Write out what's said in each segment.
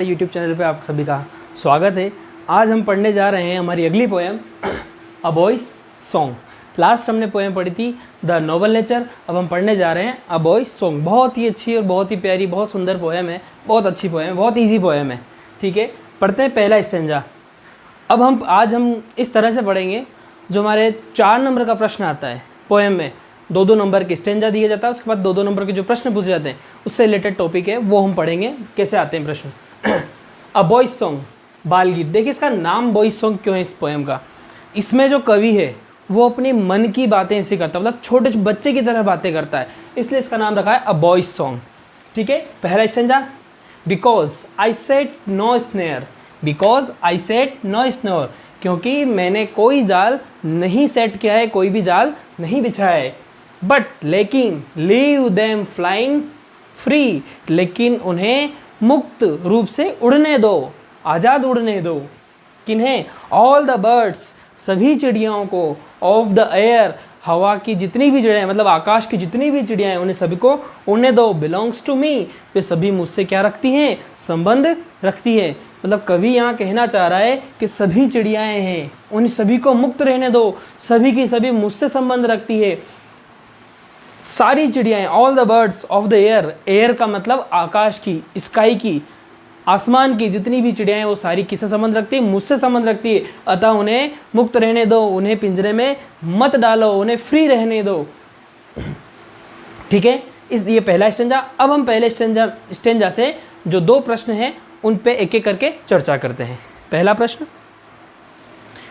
YouTube channel पे आप सभी का स्वागत है। आज हम पढ़ने जा रहे हैं हमारी अगली पोएम अ बॉयज़ सॉन्ग। लास्ट हमने पोएम पढ़ी थी द नोबल नेचर। अब हम पढ़ने जा रहे हैं अ बॉयज़ सॉन्ग। बहुत ही अच्छी और बहुत ही प्यारी, बहुत सुंदर पोएम है, बहुत अच्छी पोएम है, बहुत ईजी पोएम है। ठीक है, पढ़ते हैं पहला स्टेंजा। अब आज हम इस तरह से पढ़ेंगे, जो हमारे 4 नंबर का प्रश्न आता है पोएम में, 2-2 नंबर के स्टेंजा दिया जाता है, उसके बाद 2-2 नंबर के जो प्रश्न पूछे जाते हैं उससे रिलेटेड टॉपिक है, वो हम पढ़ेंगे कैसे आते हैं प्रश्न। अ बॉयज़ सॉन्ग, बाल गीत। देखिए इसका नाम बॉयज़ सॉन्ग क्यों है इस पोएम का। इसमें जो कवि है वो अपनी मन की बातें ऐसे करता है, मतलब छोटे बच्चे की तरह बातें करता है, इसलिए इसका नाम रखा है अ बॉयज़ सॉन्ग। ठीक है, पहला stanza. Because I set no snare, because I set no snare, क्योंकि मैंने कोई जाल नहीं सेट किया है, कोई भी जाल नहीं बिछाया है। बट लेकिन लीव देम फ्लाइंग फ्री, लेकिन उन्हें मुक्त रूप से उड़ने दो, आज़ाद उड़ने दो। किन्हें? ऑल द बर्ड्स, सभी चिड़ियाओं को, ऑफ द एयर, हवा की जितनी भी चिड़ियाँ, मतलब आकाश की जितनी भी चिड़ियाँ हैं उन्हें सभी को उड़ने दो। बिलोंग्स टू मी, वे सभी मुझसे क्या रखती हैं? संबंध रखती है। मतलब कवि यहाँ कहना चाह रहा है कि सभी चिड़ियाएँ हैं, उन सभी को मुक्त रहने दो, सभी की सभी मुझसे संबंध रखती है। सारी चिड़ियाएँ, all the birds of the air, air का मतलब आकाश की, स्काई की, आसमान की जितनी भी चिड़ियाएँ वो सारी किससे संबंध रखती है? मुझसे संबंध रखती है। अतः उन्हें मुक्त रहने दो, उन्हें पिंजरे में मत डालो, उन्हें फ्री रहने दो। ठीक है, ये पहला स्टेंजा। अब हम पहले स्टेंजा से जो 2 प्रश्न हैं उन पे एक एक करके चर्चा करते हैं। पहला प्रश्न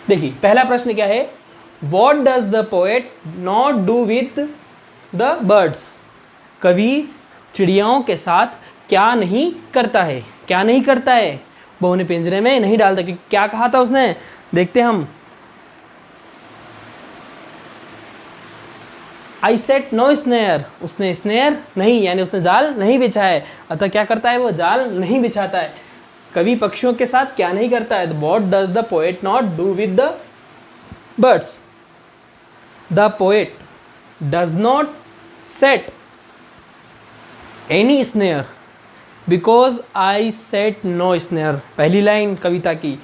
देखिए, पहला प्रश्न क्या है? What does the poet not do with the birds, कवि चिड़ियाओं के साथ क्या नहीं करता है? क्या नहीं करता है? वो उन्हें पिंजरे में नहीं डालता। कि क्या कहा था उसने? देखते हम। आई सेट नो स्नेयर, उसने स्नेयर नहीं, यानी उसने जाल नहीं बिछाया है। अतः क्या करता है? वो जाल नहीं बिछाता है। कवि पक्षियों के साथ क्या नहीं करता है? What does the poet not do with the birds? The poet does not set any snare because I set no snare. पहली लाइन कविता की,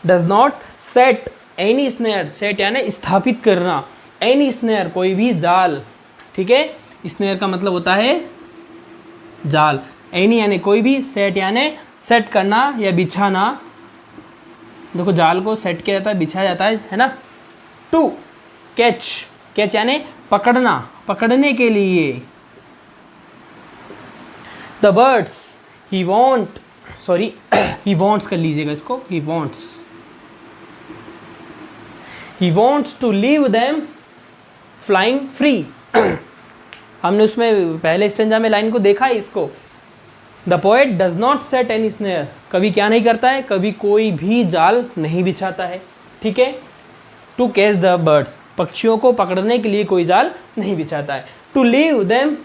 does not set any snare, set यानी स्थापित करना, एनी स्नेयर कोई भी जाल। ठीक है, स्नेयर का मतलब होता है जाल, एनी यानी कोई भी, सेट यानी सेट करना या बिछाना। देखो जाल को सेट किया जाता है, बिछाया जाता है ना। टू कैच, कैच यानी पकड़ना, पकड़ने के लिए। The birds he want, sorry he wants कर लीजिएगा इसको, he wants to leave them flying free. हमने उसमें पहले स्टेंजा में लाइन को देखा है इसको। The poet does not set any snare, कवि क्या नहीं करता है? कवि कोई भी जाल नहीं बिछाता है। ठीक है, टू कैच द बर्ड्स, पक्षियों को पकड़ने के लिए कोई जाल नहीं बिछाता है। To leave them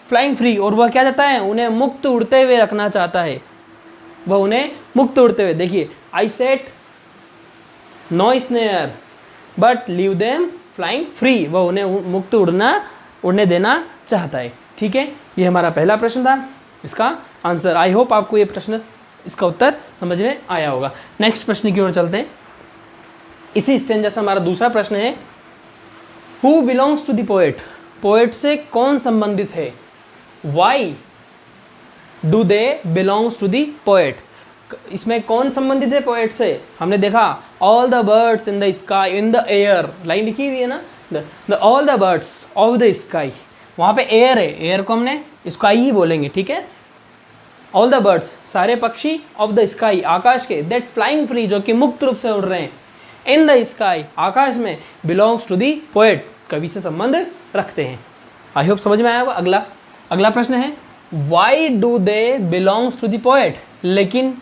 flying free, और वह क्या चाहता है? उन्हें मुक्त उड़ते हुए रखना चाहता है। वह उन्हें मुक्त उड़ते हुए, देखिए I set no snare but leave them flying free, वह उन्हें मुक्त उड़ने देना चाहता है। ठीक है, ये हमारा पहला प्रश्न था, इसका आंसर। आई होप आपको ये प्रश्न, इसका उत्तर समझ में आया होगा। नेक्स्ट प्रश्न की ओर चलते हैं। इसी स्टेंजा से हमारा दूसरा प्रश्न है, who belongs to the poet, poet से कौन संबंधित है? Why do they belongs to the poet, इसमें कौन संबंधित है पोएट से? हमने देखा all the birds in the sky, in the air, line लिखी हुई है ना, the all the birds of the sky, वहाँ पे एयर है, एयर को हमने स्काई ही बोलेंगे। ठीक है, ऑल द बर्ड्स सारे पक्षी, ऑफ द स्काई आकाश के, दैट फ्लाइंग फ्री जो कि मुक्त रूप से उड़ रहे हैं, इन द स्काई आकाश में, बिलोंग्स टू दी पोएट कवि से संबंध रखते हैं। आई होप समझ में आया होगा। अगला प्रश्न है, why do they belongs to the poet, लेकिन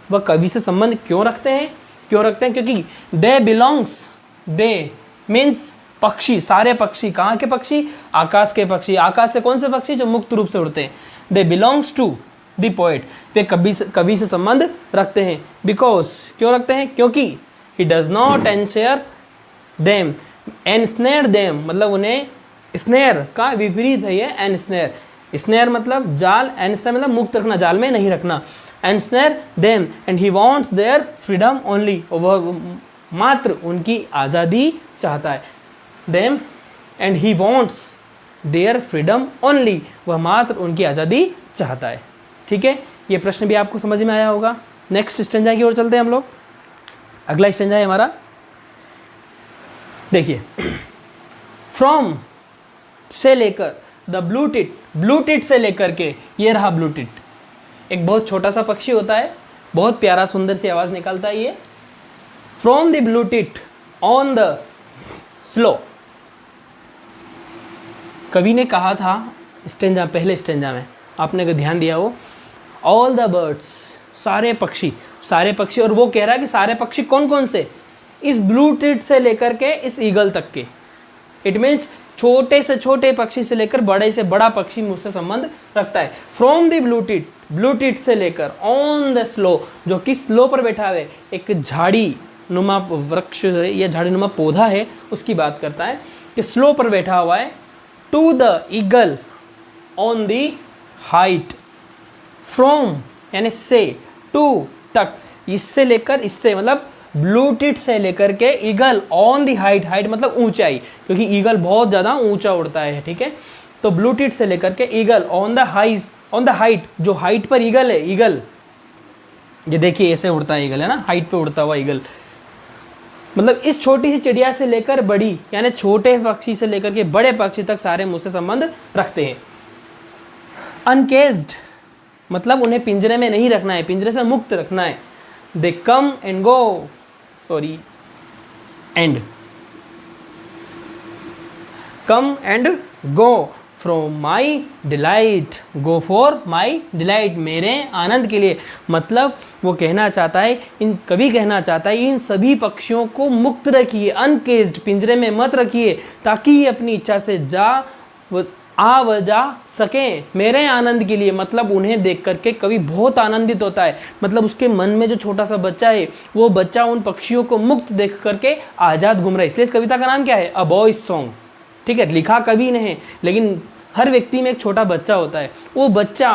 वह कवि से संबंध क्यों रखते हैं? क्यों रखते हैं? क्योंकि दे बिलोंग्स, दे मीन्स पक्षी, सारे पक्षी, कहाँ के पक्षी? आकाश के पक्षी। आकाश से कौन से पक्षी? जो मुक्त रूप से उड़ते हैं। They belongs to the poet, वे कवि से संबंध रखते हैं। बिकॉज, क्यों रखते हैं? क्योंकि he does not ensnare them, ensnare them मतलब उन्हें, स्नेयर का विपरीत है ये ensnare, स्नेयर मतलब जाल, एनस्नेयर मतलब मुक्त रखना, जाल में नहीं रखना। And snare them and he wants their freedom only, वह मात्र उनकी आज़ादी चाहता है। Them and he wants their freedom only, वह मात्र उनकी आज़ादी चाहता है। ठीक है, ये प्रश्न भी आपको समझ में आया होगा। नेक्स्ट स्टेंजा की ओर चलते हैं हम लोग। अगला स्टेंजा है हमारा, देखिए, फ्रॉम से लेकर the blue tit, blue tit से लेकर के, ये रहा ब्लू टिट, एक बहुत छोटा सा पक्षी होता है, बहुत प्यारा सुंदर सी आवाज़ निकालता है ये। From the blue tit on the slow, कवि ने कहा था स्टेंजा, पहले स्टेंजा में आपने अगर ध्यान दिया हो, ऑल द बर्ड्स, सारे पक्षी, सारे पक्षी, और वो कह रहा है कि सारे पक्षी कौन कौन से, इस ब्लू टिट से लेकर के इस ईगल तक के। इट मीन्स छोटे से छोटे पक्षी से लेकर बड़े से बड़ा पक्षी मुझसे संबंध रखता है। From the blue tit, blue tit से लेकर ऑन द स्लो, जो कि स्लो पर बैठा हुआ है, एक झाड़ी नुमा वृक्ष या झाड़ी नुमा पौधा है, उसकी बात करता है कि स्लो पर बैठा हुआ है। To the eagle on the height, from यानी से, टू तक, इससे लेकर इससे, मतलब ब्लू टिट से लेकर के eagle on the height, height मतलब ऊंचाई, क्योंकि ईगल बहुत ज़्यादा ऊंचा उड़ता है। ठीक है, तो ब्लू टिट से लेकर के eagle on the heights, on the height, जो हाइट पर ईगल है, ईगल ये देखिए ऐसे उड़ता है ईगल, है ना, हाइट पे उड़ता हुआ ईगल, मतलब इस छोटी सी चिड़िया से लेकर बड़ी, यानी छोटे पक्षी से लेकर के बड़े पक्षी तक सारे मुझसे संबंध रखते हैं। अनकेज्ड मतलब उन्हें पिंजरे में नहीं रखना है, पिंजरे से मुक्त रखना है। They come and go, sorry and, come and go from my delight, go for my delight, मेरे आनंद के लिए। मतलब वो कहना चाहता है, इन कवि कहना चाहता है, इन सभी पक्षियों को मुक्त रखिए, अनकेज्ड, पिंजरे में मत रखिए, ताकि ये अपनी इच्छा से आ व जा सकें मेरे आनंद के लिए। मतलब उन्हें देख करके कवि बहुत आनंदित होता है, मतलब उसके मन में जो छोटा सा बच्चा है, वो बच्चा उन पक्षियों को मुक्त देख करके आज़ाद घूम रहा है। इसलिए इस कविता का नाम क्या है, अ बॉयज सॉन्ग। ठीक है, लिखा कवि ने है, लेकिन हर व्यक्ति में एक छोटा बच्चा होता है, वो बच्चा,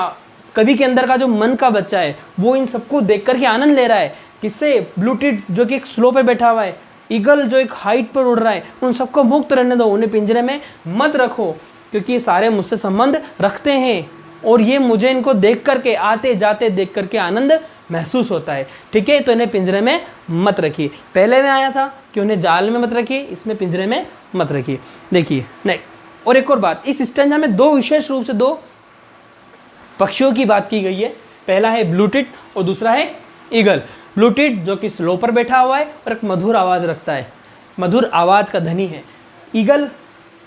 कवि के अंदर का जो मन का बच्चा है, वो इन सबको देख करके आनंद ले रहा है। किससे, ब्लू टिट जो कि एक स्लो पे बैठा हुआ है, ईगल जो एक हाइट पर उड़ रहा है, उन सबको मुक्त रहने दो, उन्हें पिंजरे में मत रखो, क्योंकि ये सारे मुझसे संबंध रखते हैं और ये मुझे इनको देख करके, आते जाते देख करके आनंद महसूस होता है। ठीक है, तो इन्हें पिंजरे में मत रखिए। पहले में आया था कि उन्हें जाल में मत रखिए, इसमें पिंजरे में मत रखिए। देखिए नहीं, और एक और बात, इस स्टेंजा में दो विशेष रूप से दो पक्षियों की बात की गई है। पहला है ब्लू टिट और दूसरा है ईगल। ब्लू टिट जो कि स्लो पर बैठा हुआ है और एक मधुर आवाज़ रखता है, मधुर आवाज़ का धनी है। ईगल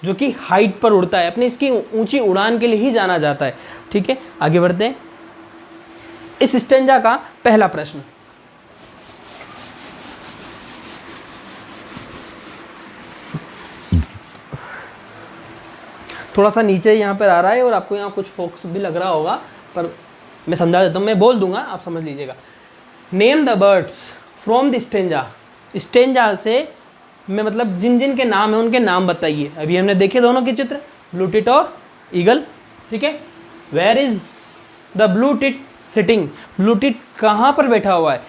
जो कि हाइट पर उड़ता है, अपनी इसकी ऊंची उड़ान के लिए ही जाना जाता है। ठीक है, आगे बढ़ते हैं। इस स्टेंजा का पहला प्रश्न, थोड़ा सा नीचे यहाँ पर आ रहा है और आपको यहाँ कुछ फोकस भी लग रहा होगा, पर मैं समझा देता हूँ, मैं बोल दूंगा, आप समझ लीजिएगा। Name the birds from the stanza, stanza से मैं मतलब जिन जिन के नाम है उनके नाम बताइए। अभी हमने देखे दोनों के चित्र, ब्लू टिट और ईगल। ठीक है, where is the blue tit sitting, blue tit कहाँ पर बैठा हुआ है।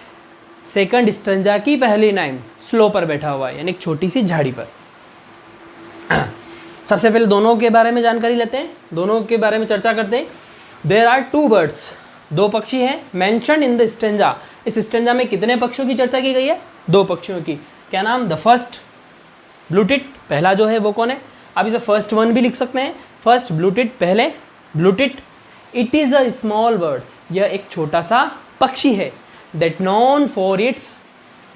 सेकंड स्टेंजा की पहली लाइन, स्लो पर बैठा हुआ है, यानी एक छोटी सी झाड़ी पर। सबसे पहले दोनों के बारे में जानकारी लेते हैं, दोनों के बारे में चर्चा करते हैं। देयर आर टू बर्ड्स, दो पक्षी हैं, मेंशन इन द स्टेंजा, इस स्टेंजा में कितने पक्षियों की चर्चा की गई है, दो पक्षियों की। क्या नाम, द फर्स्ट ब्लू टिट, पहला जो है वो कौन है, आप इसे फर्स्ट वन भी लिख सकते हैं, फर्स्ट ब्लू टिट, पहले blue tit. It is a small bird, यह एक छोटा सा पक्षी है, that known for its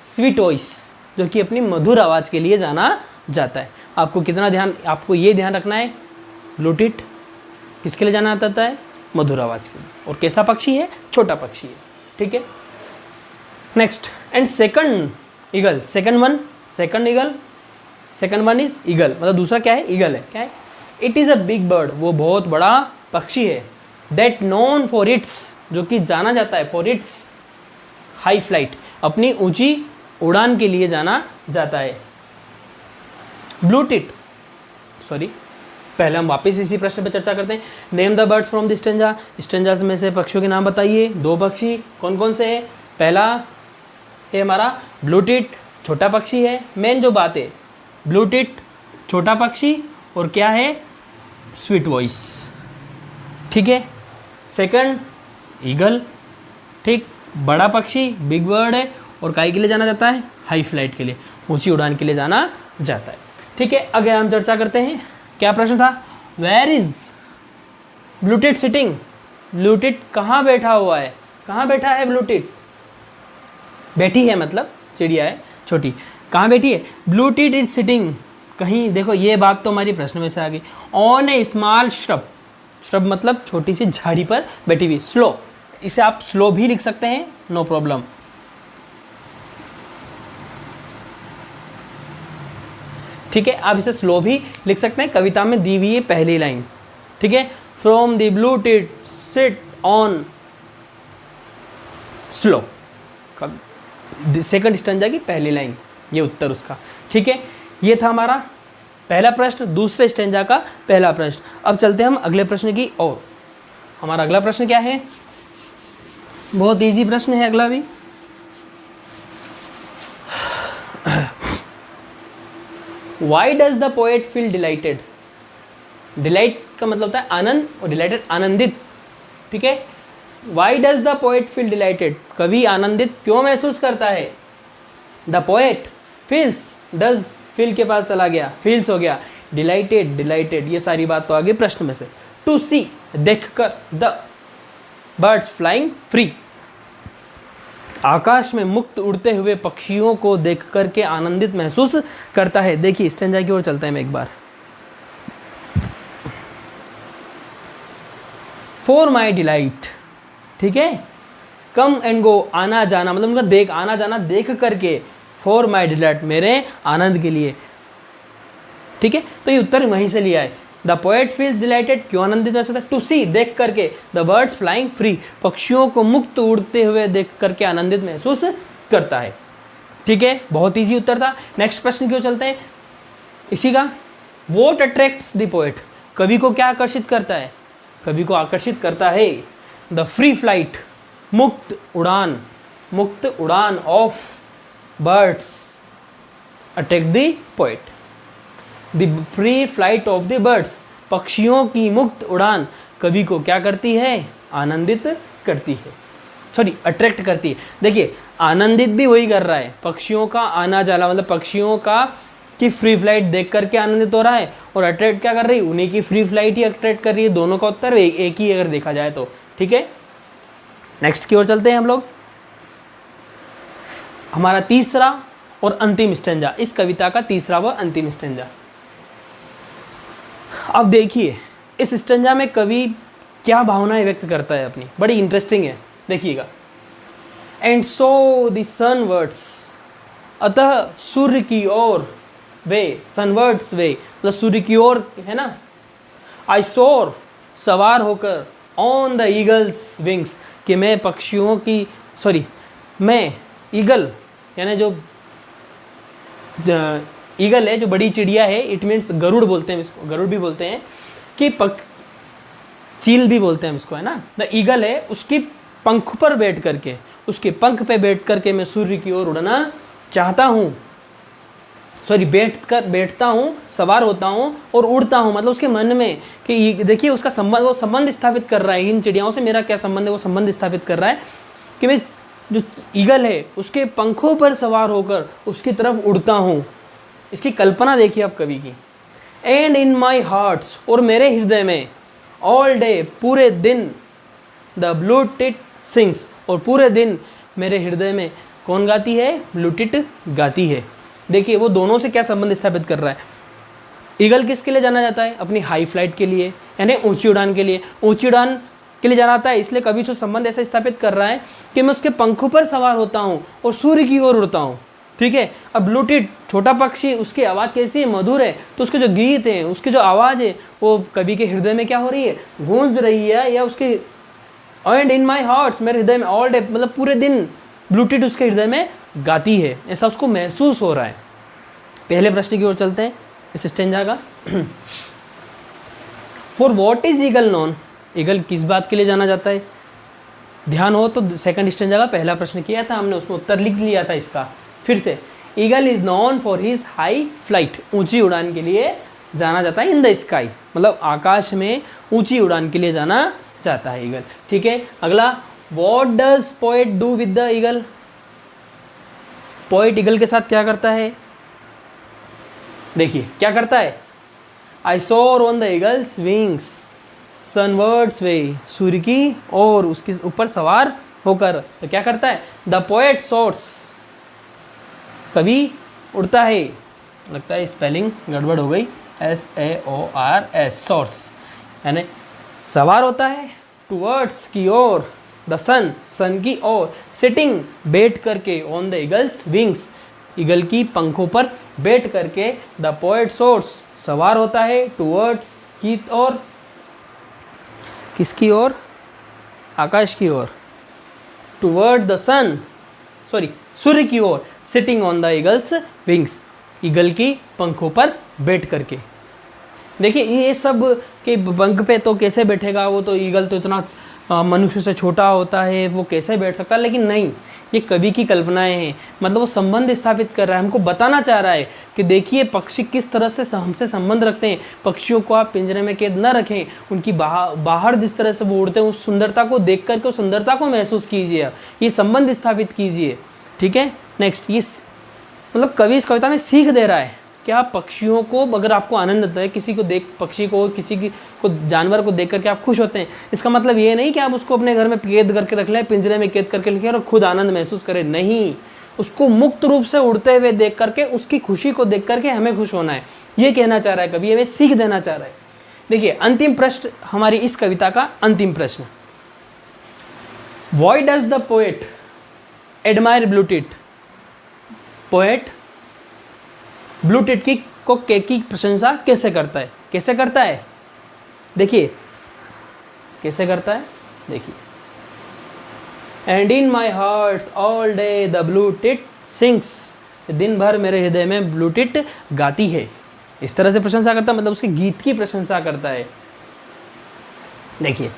sweet voice, जो कि अपनी मधुर आवाज़ के लिए जाना जाता है। आपको कितना ध्यान, आपको ये ध्यान रखना है, ब्लू टिट किसके लिए जाना जाता है, मधुर आवाज़ के लिए, और कैसा पक्षी है, छोटा पक्षी है। ठीक है, next and second eagle, second one, second eagle, second one is eagle, मतलब दूसरा क्या है, ईगल है। क्या है, it is a big bird, वो बहुत बड़ा पक्षी है, दैट नोन फॉर इट्स, जो कि जाना जाता है, फॉर इट्स हाई फ्लाइट, अपनी ऊंची उड़ान के लिए जाना जाता है। ब्लू टिट, सॉरी पहले हम वापस इसी प्रश्न पर चर्चा करते हैं। Name the birds from the stanza, stanza में से पक्षियों के नाम बताइए। 2 पक्षी कौन कौन से हैं? पहला है हमारा ब्लू टिट, छोटा पक्षी है। मेन जो बात है, ब्लू टिट छोटा पक्षी और क्या है, स्वीट वॉइस, ठीक है। सेकंड ईगल, ठीक, बड़ा पक्षी, बिग बर्ड है और काहे के लिए जाना जाता है, हाई फ्लाइट के लिए, ऊंची उड़ान के लिए जाना जाता है, ठीक है। आगे हम चर्चा करते हैं। क्या प्रश्न था? Where is blue tit sitting? Blue tit कहाँ बैठा हुआ है? कहाँ बैठा है ब्लू टिट? बैठी है मतलब चिड़िया है छोटी, कहाँ बैठी है? ब्लू टिट इज सिटिंग कहीं, देखो ये बात तो हमारी प्रश्न में से आ गई, on A small shrub, shrub मतलब छोटी सी झाड़ी पर बैठी हुई, स्लो, इसे आप स्लो भी लिख सकते हैं, नो प्रॉब्लम, ठीक है। आप इसे स्लो भी लिख सकते हैं, कविता में दी हुई है पहली लाइन, ठीक है। From the blue tit sit on slow, second stanza की पहली लाइन, ये उत्तर उसका, ठीक है। ये था हमारा पहला प्रश्न, दूसरे स्टैंजा का पहला प्रश्न। अब चलते हैं हम अगले प्रश्न की ओर। हमारा अगला प्रश्न क्या है? बहुत इजी प्रश्न है अगला भी। Why does the poet feel delighted? Delight का मतलब होता है आनंद और डिलाइटेड आनंदित, ठीक है। Why does the poet feel delighted? कवि आनंदित क्यों महसूस करता है? The poet feels, does feel के पास चला गया, feels हो गया, delighted, delighted, ये सारी बात तो आगे प्रश्न में से। To see, देखकर, the birds flying free, आकाश में मुक्त उड़ते हुए पक्षियों को देख करके आनंदित महसूस करता है। देखिए स्टैंजा की ओर चलते हैं मैं एक बार। फॉर माई डिलाइट, ठीक है, कम एंड गो, आना जाना मतलब उनका देख, आना जाना देख करके, फॉर माई डिलाइट, मेरे आनंद के लिए, ठीक है। तो ये उत्तर वहीं से लिया है। द पोएट फील्स डिलाइटेड, क्यों आनंदित महसूस होता है? टू सी, देख करके, द बर्ड्स फ्लाइंग फ्री, पक्षियों को मुक्त उड़ते हुए देख करके आनंदित महसूस करता है, ठीक है। बहुत इजी उत्तर था। नेक्स्ट प्रश्न क्यों चलते हैं इसी का। वॉट अट्रैक्ट्स द पोएट, कवि को क्या आकर्षित करता है? कवि को आकर्षित करता है द फ्री फ्लाइट, मुक्त उड़ान of birds attract the poet, the free flight of the birds, पक्षियों की मुक्त उड़ान कवि को क्या करती है? आनंदित करती है, सॉरी अट्रैक्ट करती है। देखिए आनंदित भी वही कर रहा है, पक्षियों का आना जाना मतलब पक्षियों का की फ्री फ्लाइट देख करके आनंदित हो रहा है, और अट्रैक्ट क्या कर रही है? उन्हीं की फ्री फ्लाइट ही अट्रैक्ट कर रही है। दोनों का उत्तर एक ही अगर देखा जाए तो, ठीक है। नेक्स्ट की ओर चलते हैं हम लोग। हमारा तीसरा और अंतिम स्टैंजा, इस कविता का तीसरा व अंतिम स्टैंजा। अब देखिए इस स्टैंजा में कवि क्या भावनाएं व्यक्त करता है अपनी, बड़ी इंटरेस्टिंग है, देखिएगा। And so the sun words, अतः सूर्य की ओर वे, सनवर्ड्स वे मतलब सूर्य की ओर है ना। आई सोर, सवार होकर, ऑन द ईगल्स विंग्स, कि मैं पक्षियों की, सॉरी मैं ईगल यानी जो ईगल है, जो बड़ी चिड़िया है, इट मीन्स गरुड़ बोलते हैं इसको, गरुड़ भी बोलते हैं कि चील भी बोलते हैं इसको, है ना। द ईगल है, उसकी पंख पर बैठ करके, उसके पंख पे बैठ करके मैं सूर्य की ओर उड़ना चाहता हूँ, सॉरी बैठता हूँ, सवार होता हूँ और उड़ता हूँ, मतलब उसके मन में कि देखिए उसका संबंध, वो संबंध स्थापित कर रहा है इन चिड़ियाओं से, मेरा क्या संबंध है, वो संबंध स्थापित कर रहा है कि मैं जो ईगल है उसके पंखों पर सवार होकर उसकी तरफ उड़ता हूँ। इसकी कल्पना देखिए आप कवि की। एंड इन माई हार्ट्स, और मेरे हृदय में, ऑल डे, पूरे दिन, द ब्लू टिट सिंग्स, और पूरे दिन मेरे हृदय में कौन गाती है? ब्लू टिट गाती है। देखिए वो दोनों से क्या संबंध स्थापित कर रहा है। ईगल किसके लिए जाना जाता है? अपनी हाई फ्लाइट के लिए, यानी ऊंची उड़ान के लिए, ऊंची उड़ान के लिए जाना जाता है, इसलिए कवि जो संबंध ऐसा स्थापित कर रहा है कि मैं उसके पंखों पर सवार होता हूँ और सूर्य की ओर उड़ता हूँ, ठीक है। अब ब्लू टिट छोटा पक्षी, उसकी आवाज़ कैसी है? मधुर है, तो उसके जो गीत हैं, उसकी जो आवाज़ है वो कवि के हृदय में क्या हो रही है? गूंज रही है, या उसके एंड इन माई हार्ट्स, मेरे हृदय में, ऑल डे मतलब पूरे दिन ब्लू टिट उसके हृदय में गाती है, ऐसा उसको महसूस हो रहा है। पहले प्रश्न की ओर चलते हैं इस स्टेंजा का। For what is eagle non, eagle किस बात के लिए जाना जाता है? ध्यान हो तो सेकंड स्टैंजा का पहला प्रश्न किया था हमने, उसमें उत्तर लिख लिया था इसका। फिर से, eagle is non for his high flight, ऊंची उड़ान के लिए जाना जाता है। इन द स्काई, मतलब आकाश में ऊंची उड़ान के लिए जाना जाता है ईगल। ठीक है, अगला, what does poet do with the eagle, poet eagle के साथ क्या करता है? देखिए क्या करता है, आई सोर ऑन द ईगल्स विंग्स सनवर्ड्स वे, सूर्य की और उसके ऊपर सवार होकर। तो क्या करता है, द पोएट सोर्स, कवि उड़ता है। लगता है स्पेलिंग गड़बड़ हो गई, SAORS, सोर्स, यानी सवार होता है, टूवर्ड्स की ओर, द सन, सन की ओर, सिटिंग बैठ करके, on the eagle's wings, eagle की पंखों पर बैठ करके, द पोएट सोर्स, सवार होता है, टूवर्ड्स की ओर, किसकी ओर? आकाश की ओर, टूवर्ड द सन, सॉरी सूर्य की ओर, sitting on the eagle's wings, eagle की पंखों पर बैठ करके। देखिए ये सब के पंख पे तो कैसे बैठेगा, वो तो ईगल तो इतना मनुष्य से छोटा होता है, वो कैसे बैठ सकता है? लेकिन नहीं, ये कवि की कल्पनाएं हैं। मतलब वो संबंध स्थापित कर रहा है, हमको बताना चाह रहा है कि देखिए पक्षी किस तरह से हमसे संबंध रखते हैं। पक्षियों को आप पिंजरे में कैद न रखें, उनकी बाहर जिस तरह से वो उड़ते हैं, उस सुंदरता को देख करके उस सुंदरता को महसूस कीजिए, ये संबंध स्थापित कीजिए। ठीक है, नेक्स्ट, ये मतलब कवि इस कविता में सीख दे रहा है कि आप पक्षियों को, अगर आपको आनंद आता है किसी को देख, पक्षी को, किसी की को, जानवर को देख करके आप खुश होते हैं, इसका मतलब ये नहीं कि आप उसको अपने घर में कैद करके रख लें, पिंजरे में कैद करके रखें और खुद आनंद महसूस करें। नहीं, उसको मुक्त रूप से उड़ते हुए देख करके, उसकी खुशी को देख करके हमें खुश होना है, ये कहना चाह रहा है कवि, हमें सीख देना चाह रहा है। देखिए अंतिम प्रश्न, हमारी इस कविता का अंतिम प्रश्न, why does the poet admire blue tit, poet blue tit की प्रशंसा कैसे करता है? कैसे करता है? देखिए कैसे करता है, देखिए, and in my heart all day the blue tit sings, दिन भर मेरे हृदय में ब्लू टिट गाती है। इस तरह से प्रशंसा करता है, मतलब उसके गीत की प्रशंसा करता है। देखिए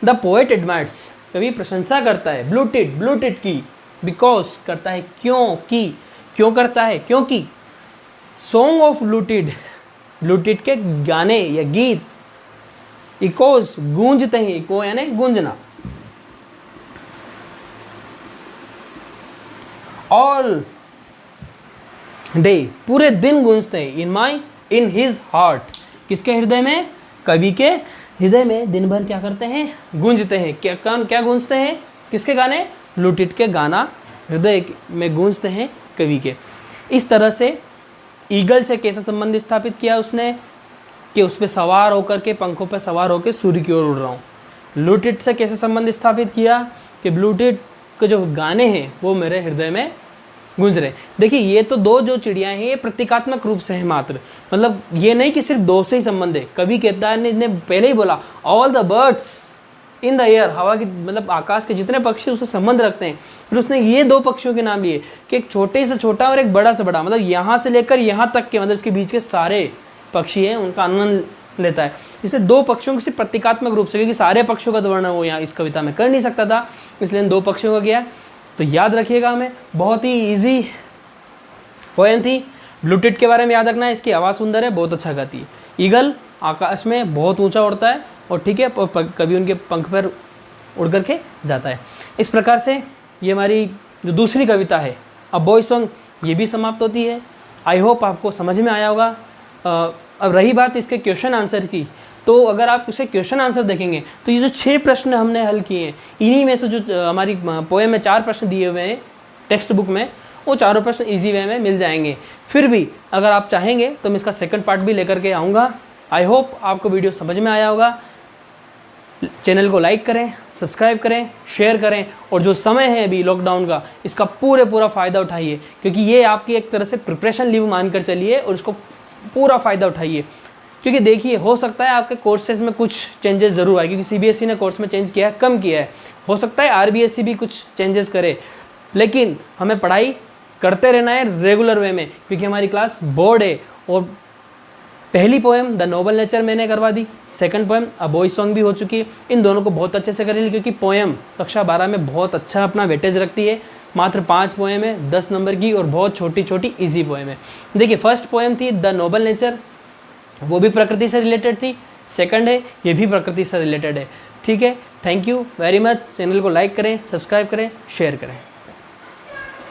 द पोएट एडमायर्स, कवि प्रशंसा करता है ब्लू टिट की, बिकॉज करता है क्योंकि, क्यों करता है? क्योंकि सॉन्ग ऑफ ब्लू टिट के गाने या गीत, इकोज गूंजते हैं, इको यानी गूंजना, ऑल डे पूरे दिन गूंजते हैं, इन हिज हार्ट, किसके हृदय में? कवि के हृदय में दिन भर क्या करते हैं? गूंजते हैं। क्या गूंजते हैं? किसके गाने? ब्लू टिट के गाना हृदय में गूंजते हैं कवि के। इस तरह से ईगल से कैसा संबंध स्थापित किया उसने कि उस पर सवार होकर के, पंखों पर सवार होकर सूर्य की ओर उड़ रहा हूँ। ब्लू टिट से कैसे संबंध स्थापित किया कि ब्लू टिट के जो गाने हैं वो मेरे हृदय में गूंज रहे। देखिए ये तो दो जो चिड़िया हैं ये प्रतीकात्मक रूप से है मात्र, मतलब ये नहीं कि सिर्फ दो से ही संबंध है। कवि कहता है ने पहले ही बोला, all the birds in the air, हवा की मतलब आकाश के जितने पक्षी उससे संबंध रखते हैं। फिर उसने ये दो पक्षियों के नाम लिए कि एक छोटे से छोटा और एक बड़ा से बड़ा, मतलब यहाँ से लेकर यहाँ तक के, मतलब इसके बीच के सारे पक्षी हैं उनका आनंद लेता है। इसलिए दो पक्षियों को सिर्फ प्रतीकात्मक रूप से, क्योंकि सारे पक्षियों का वर्णन वो यहाँ इस कविता में कर नहीं सकता था, इसलिए इन दो पक्षियों का किया। तो याद रखिएगा, हमें बहुत ही ईजी पोएम थी। ब्लू टिट के बारे में याद रखना है, इसकी आवाज़ सुंदर है, बहुत अच्छा गाती है। ईगल आकाश में बहुत ऊंचा उड़ता है और ठीक है, कभी उनके पंख पर उड़ करके जाता है। इस प्रकार से ये हमारी जो दूसरी कविता है अ बॉय सॉन्ग, ये भी समाप्त होती है। आई होप आपको समझ में आया होगा। अब रही बात इसके क्वेश्चन आंसर की, तो अगर आप इसे क्वेश्चन आंसर देखेंगे तो ये जो 6 प्रश्न हमने हल किए हैं, इन्हीं में से जो हमारी पोएम में 4 प्रश्न दिए हुए हैं टेक्स्ट बुक में, वो चारों प्रश्न इजी वे में मिल जाएंगे। फिर भी अगर आप चाहेंगे तो मैं इसका सेकंड पार्ट भी लेकर के आऊँगा। आई होप आपको वीडियो समझ में आया होगा। चैनल को लाइक करें, सब्सक्राइब करें, शेयर करें, और जो समय है अभी लॉकडाउन का, इसका पूरा फ़ायदा उठाइए, क्योंकि ये आपकी एक तरह से प्रिपरेशन लीव मानकर चलिए और इसको पूरा फ़ायदा उठाइए। क्योंकि देखिए हो सकता है आपके कोर्सेज में कुछ चेंजेस ज़रूर आए, क्योंकि सीबीएसई ने कोर्स में चेंज किया है, कम किया है। हो सकता है आरबीएसई भी कुछ चेंजेस करे, लेकिन हमें पढ़ाई करते रहना है रेगुलर वे में, क्योंकि हमारी क्लास बोर्ड है और पहली पोएम द नोबल नेचर मैंने करवा दी, second poem a boy song भी हो चुकी है। इन दोनों को बहुत अच्छे से कर ली क्योंकि पोएम कक्षा 12 में बहुत अच्छा अपना वेटेज रखती है। मात्र 5 पोएम है 10 नंबर की और बहुत छोटी छोटी इजी पोएम है। देखिए फर्स्ट पोएम थी द नोबल नेचर, वो भी प्रकृति से रिलेटेड थी। सेकंड है ये भी प्रकृति से रिलेटेड है। ठीक है, thank you very much. Channel को लाइक करें, सब्सक्राइब करें, शेयर करें।